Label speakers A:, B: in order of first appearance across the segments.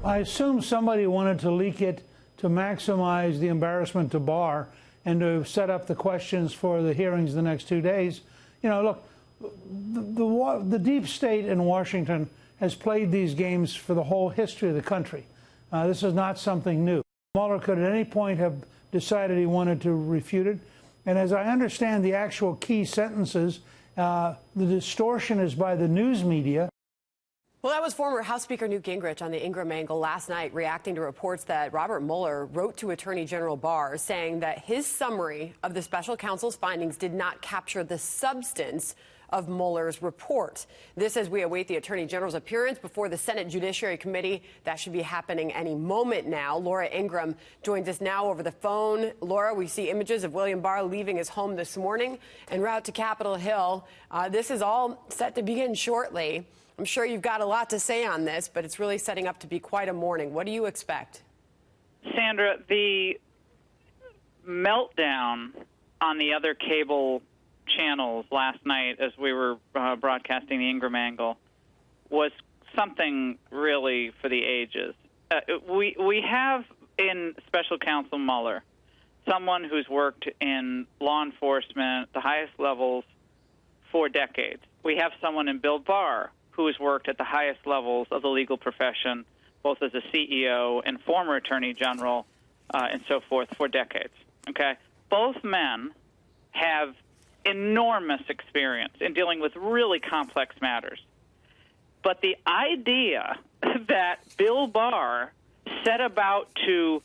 A: I assume somebody wanted to leak it to maximize the embarrassment to Barr and to set up the questions for the hearings the next 2 days. You know, look, the deep state in Washington has played these games for the whole history of the country. This is not something new. Mueller could at any point have decided he wanted to refute it. And as I understand the actual key sentences, the distortion is by the news media.
B: Well, that was former House Speaker Newt Gingrich on the Ingraham Angle last night, reacting to reports that Robert Mueller wrote to Attorney General Barr saying that his summary of the special counsel's findings did not capture the substance of Mueller's report. This as we await the Attorney General's appearance before the Senate Judiciary Committee. That should be happening any moment now. Laura Ingraham joins us now over the phone. Laura, we see images of William Barr leaving his home this morning en route to Capitol Hill. This is all set to begin shortly. I'm sure you've got a lot to say on this, but it's really setting up to be quite a morning. What do you expect?
C: Sandra, the meltdown on the other cable channels last night as we were broadcasting the Ingraham Angle was something really for the ages. We have in Special Counsel Mueller someone who's worked in law enforcement at the highest levels for decades. We have someone in Bill Barr who has worked at the highest levels of the legal profession, both as a CEO and former Attorney General and so forth for decades. Okay, both men have enormous experience in dealing with really complex matters. But the idea that Bill Barr set about to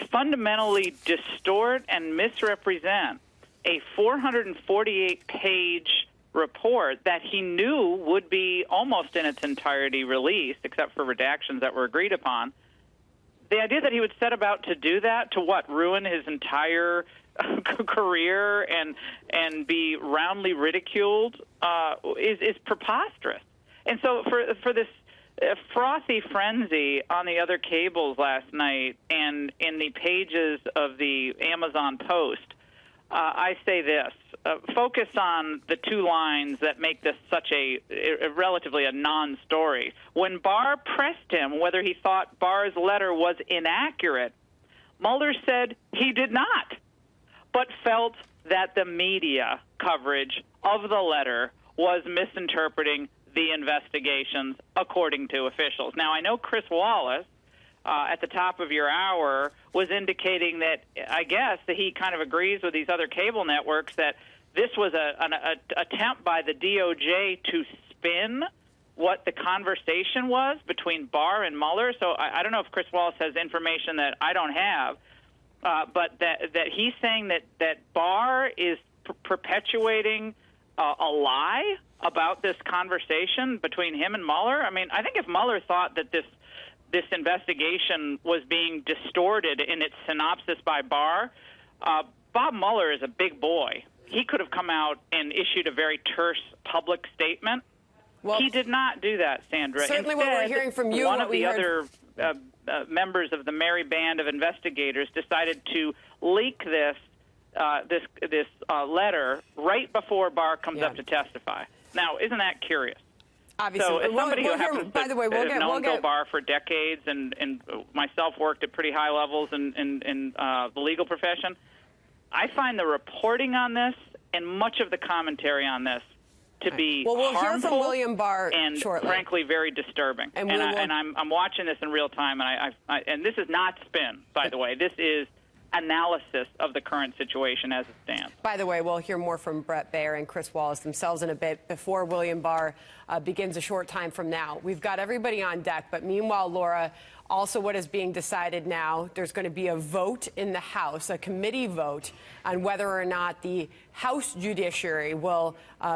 C: fundamentally distort and misrepresent a 448-page report that he knew would be almost in its entirety released, except for redactions that were agreed upon, the idea that he would set about to do that, to what, ruin his entire career and be roundly ridiculed is preposterous. And so for this frothy frenzy on the other cables last night and in the pages of the Amazon Post, I say this. Focus on the two lines that make this such a relatively a non-story. When Barr pressed him whether he thought Barr's letter was inaccurate, Mueller said he did not, but felt that the media coverage of the letter was misinterpreting the investigations, according to officials. Now, I know Chris Wallace, at the top of your hour, was indicating that, I guess, that he kind of agrees with these other cable networks that this was an attempt by the DOJ to spin what the conversation was between Barr and Mueller. So I don't know if Chris Wallace has information that I don't have, but that he's saying that Barr is perpetuating a lie about this conversation between him and Mueller. I mean, I think if Mueller thought that this investigation was being distorted in its synopsis by Barr, Bob Mueller is a big boy. He could have come out and issued a very terse public statement. Well, he did not do that, Sandra.
B: Certainly,
C: instead,
B: what we're hearing from you,
C: one of the other members of the merry band of investigators decided to leak this letter right before Barr comes up to testify. Now, isn't that curious?
B: Obviously.
C: So, as somebody who happens
B: by the way,
C: to have known Bill Barr for decades and myself worked at pretty high levels in the legal profession, I find the reporting on this and much of the commentary on this to be
B: we'll
C: harmful
B: hear from William Barr
C: and
B: shortly.
C: Frankly very disturbing. And I'm watching this in real time, and this is not spin, by the way. This is analysis of the current situation as it stands.
B: By the way, we'll hear more from Brett Baer and Chris Wallace themselves in a bit before William Barr begins a short time from now. We've got everybody on deck, but meanwhile, Laura, also what is being decided now, there's going to be a vote in the House, a committee vote, on whether or not the House Judiciary will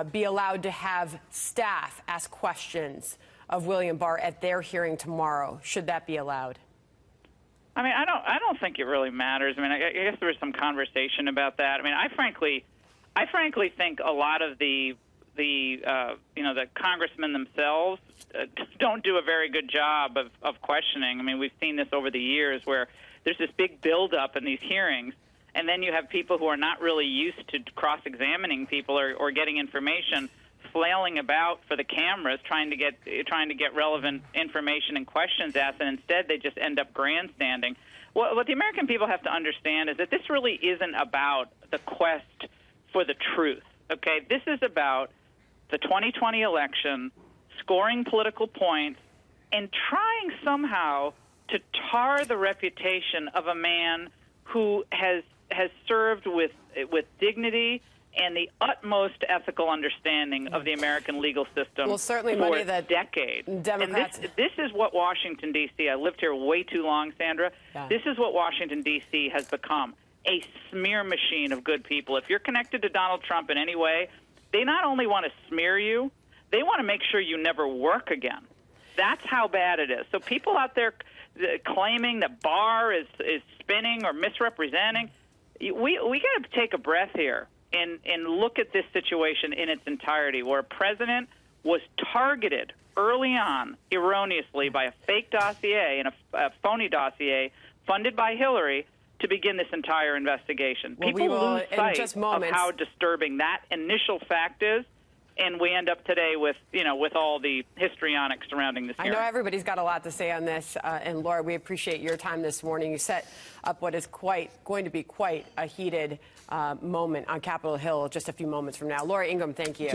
B: be allowed to have staff ask questions of William Barr at their hearing tomorrow. Should that be allowed?
C: I mean, I don't think it really matters. I mean, I guess there was some conversation about that. I mean, I frankly think a lot of the congressmen themselves don't do a very good job of questioning. I mean, we've seen this over the years where there's this big buildup in these hearings, and then you have people who are not really used to cross-examining people or getting information flailing about for the cameras trying to get relevant information and questions asked, and instead they just end up grandstanding. What the American people have to understand is that this really isn't about the quest for the truth. Okay, this is about the 2020 election, scoring political points, and trying somehow to tar the reputation of a man who has served with dignity and the utmost ethical understanding of the American legal system for decades.
B: Democrats.
C: And this is what Washington, D.C., I lived here way too long, Sandra.
B: Yeah.
C: This is what Washington, D.C. has become, a smear machine of good people. If you're connected to Donald Trump in any way, they not only want to smear you, they want to make sure you never work again. That's how bad it is. So people out there claiming that Barr is spinning or misrepresenting, we got to take a breath here and look at this situation in its entirety, where a president was targeted early on erroneously by a fake dossier and a phony dossier funded by Hillary to begin this entire investigation.
B: Well,
C: People lose sight of how disturbing that initial fact is. And we end up today with all the histrionics surrounding this hearing.
B: I know everybody's got a lot to say on this, and Laura, we appreciate your time this morning. You set up what is going to be quite a heated moment on Capitol Hill just a few moments from now. Laura Ingraham, thank you.